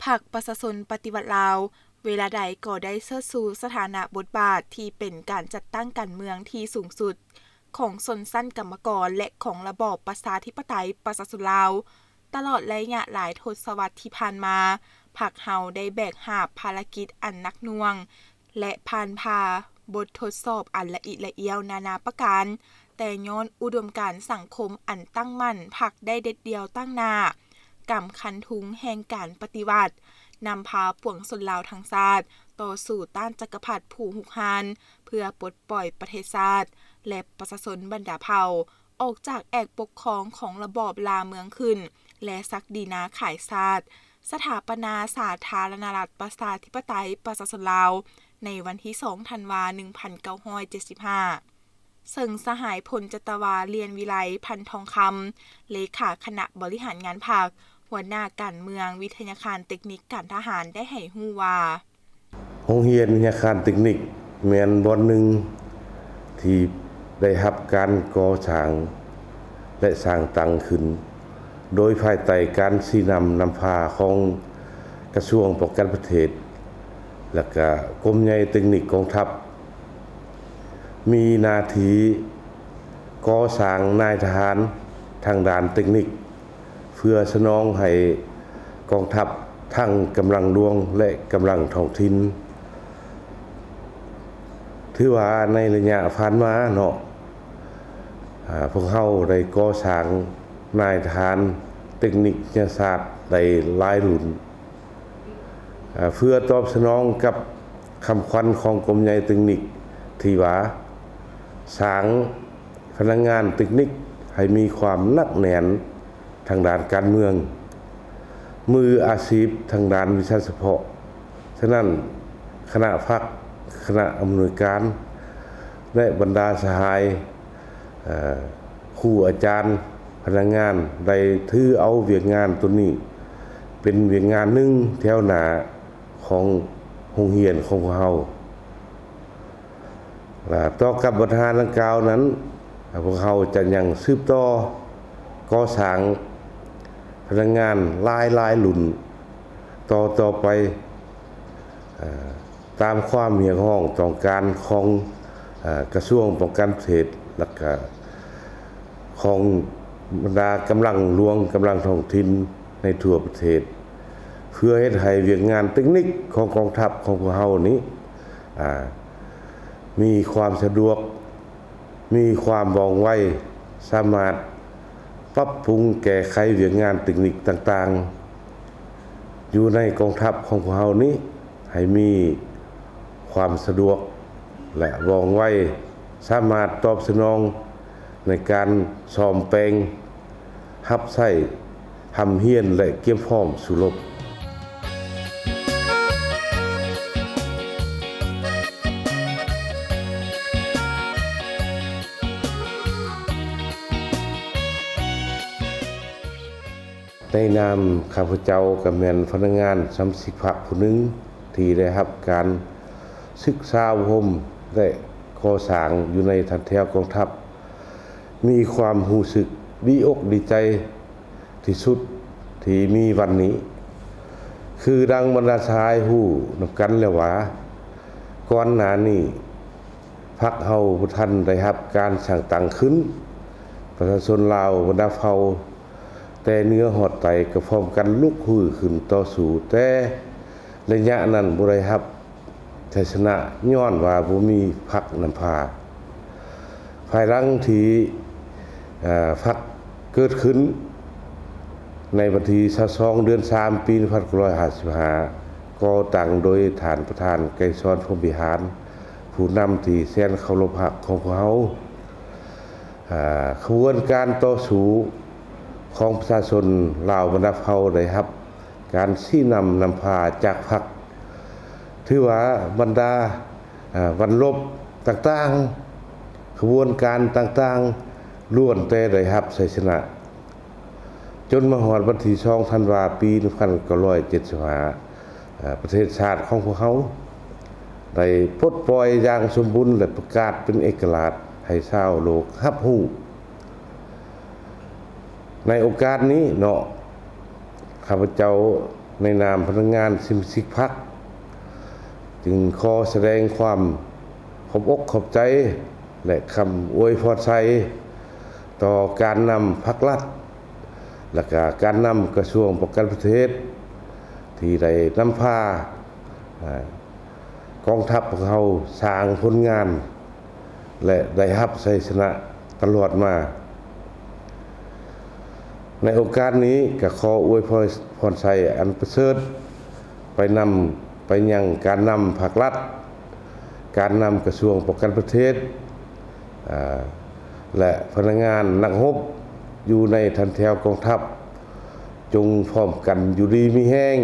พรรคประชาชนปฏิวัติลาวเวลาใดก็ได้เชิดชูสถานะบทบาทที่เป็นการจัดตั้งการเมืองที่สูงสุดของชนชั้นกรรมกรและของระบอบประชาธิปไตยประชาชนลาวตลอดระยะหลายทศวรรษที่ผ่านมาพรรคเฮาได้แบกหาบภารกิจอันหนักหน่วงและผ่านพาบททดสอบอันละเอียดละเอียวนานาประการแต่ย้อนอุดมการณ์สังคมอันตั้งมั่นพรรคได้เด็ดเดียวตั้งหน้ากำคันทุงแห่งการปฏิวัตินำพาปวงชนลาวทั้งชาติต่อสู่ต้านจักรพรรดิผู้หุกหานเพื่อปลดปล่อยประเทศชาติและประชาชนบรรดาเผ่าออกจากแอกปกครองของระบอบลาเมืองขึ้นและศักดินาขายชาติสถาปนาสาธารณรัฐประชาธิปไตยประชาชนลาวในวันที่2ธันวาคม1975ซึ่งสหายพลจัตวาเลียนวิไลพันทองคำเลขาคณะบริหารงานพรรคหัวหน้าการเมืองวิทยาคารเทคนิคการทหารได้ให้ฮู้ว่าโรงเรียนวิทยาคารเทคนิคแม่นบ่อนหนึ่งที่ได้รับการก่อสร้างและสร้างตั้งขึ้นโดยภายใต้การชี้นำพาของกระทรวงป้องกันประเทศและก็กรมใหญ่เทคนิคกองทัพมีหน้าที่ก่อสร้างนายทหารทางด้านเทคนิคเพื่อสนองให้กองทัพทั้งกำลังหลวงและกำลังท้องถิ่นถือว่าในระยะผ่านมาเนาะพวกเราได้ก่อสร้างนายทหารเทคนิควิทยาศาสตร์ได้หลายรุ่นเพื่อตอบสนองกับคำขวัญของกรมใหญ่เทคนิคที่ว่าสร้างพนักงานเทคนิคให้มีความหนักแน่นทางด้านการเมืองมืออาชีพทางด้านวิชาเฉพาะฉะนั้นคณะพรรคคณะอำนวยการและบรรดาสหายครูอาจารย์พนักงานได้ถือเอาเวียกงานตัวนี้เป็นเวียกงานหนึ่งแถวหน้าของโรงเรียนของพวกเราต่อกับประธานดังกล่าวนั้นพวกเราจะยังสืบต่อก่อสร้างพนักงานหลายรุ่นต่อไปตามความเรียกร้องต้องการของกระทรวงป้องกันประเทศและก็ของบรรดากำลังหลวงกำลังท้องถิ่นในทั่วประเทศเพื่อให้ให้เวียกงานเทคนิคของกองทัพของพวกเรานี้มีความสะดวกมีความว่องไวสามารถปรับปรุงแก้ไขเวียกงานเทคนิคต่างๆอยู่ในกองทัพของพวกเรานี้ให้มีความสะดวกและว่องไวสามารถตอบสนองในการซ่อมแปลงรับใช้ทำเฮียนและเตรียมพร้อมสู่รบในนามข้าพเจ้ากับแม่นพนักงานสำสิภะผู้หนึ่งที่ได้รับการศึกษาอบรมและก่อสร้างอยู่ในฐานแถวกองทัพมีความรู้สึกดีอกดีใจที่สุดที่มีวันนี้คือดังบรรดาชายฮู้นำกันแล้วว่าก่อนหน้านี้พรรคเฮาบ่ทันได้รับการสร้างตั้งขึ้นประชาชนลาวบรรดาเผ่าแต่เนื้อหอดไตก็พร้อมกันลุกฮือขึ้นต่อสู้แต่ระยะนั้นบ่ได้รับชัยชนะย้อนว่าบ่มีพรรคนำพาภายหลังที่พรรคเกิดขึ้นในวันที่22เดือน3ปี1955ก่อตั้งโดยฐานประธานไกรสอนพรหมวิหารผู้นำที่แสนเคารพรักของพวกเราขบวนการต่อสู้ของประชาชนลาวบรรดาเผ่าได้รับการชี้นำพาจากพรรคถือว่าบรรดาวันลบต่างๆขบวนการต่างๆล้วนแต่ได้รับชัยชนะจนมาฮอดวันที่2ธันวาคมปี1975ประเทศชาติของพวกเขาได้ปลดปล่อยอย่างสมบูรณ์และประกาศเป็นเอกราชให้ชาวโลกรับรู้ในโอกาสนี้เนาะข้าพเจ้า ในนามพนักงานสมาชิกพรรคจึงขอแสดงความขอบอกขอบใจและคำอวยพรชัยต่อการนำพรรครัฐและการนำกระทรวงป้องกันประเทศที่ได้นำพากองทัพของเราสร้างผลงานและได้รับชัยชนะตลอดมาในโอกาสนี้ก็ขออวยพรชัยอันประเสริฐไปยังการนำภาครัฐการนำกระทรวงป้องกันประเทศและพนักงานนักรบอยู่ในทันแถวกองทัพจงพร้อมกันอยู่ดีมีแห้ง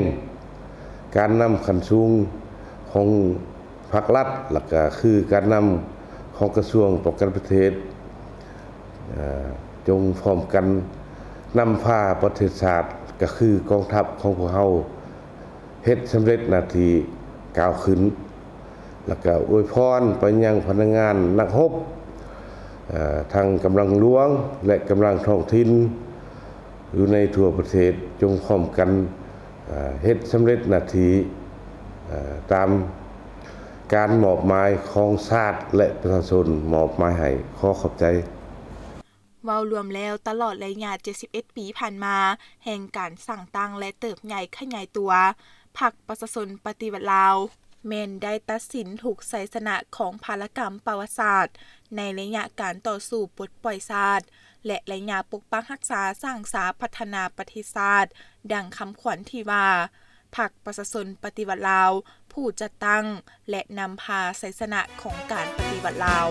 การนำขันสูงของภาครัฐและก็คือการนำของกระทรวงป้องกันประเทศจงพร้อมกันนำพาประเทศชาติก็คือกองทัพของพวกเราเฮ็ดสำเร็จหน้าที่ก้าวขึ้นแล้วก็อวยพรไปยังพนักงานนักรบทางกำลังหลวงและกำลังท้องถิ่นอยู่ในทั่วประเทศจงพร้อมกันเฮ็ดสำเร็จหน้าที่ตามการมอบหมายของชาติและประชาชนมอบหมายให้ขอขอบใจเว้ารวมแล้วตลอดระยะ71 ปีผ่านมาแห่งการสร้างตั้งและเติบใหญ่ขยายตัวพรรคประชาชนปฏิวัติลาวแม่นได้ตัดสินถูกชัยชนะของภารกรรมประวัติศาสตร์ในระยะการต่อสู้ปลดปล่อยชาติและระยะปกปักรักษาสร้างสาพัฒนาประเทศชาติดังคำขวัญที่ว่าพรรคประชาชนปฏิวัติลาวผู้จัดตั้งและนำพาชัยชนะของการปฏิวัติลาว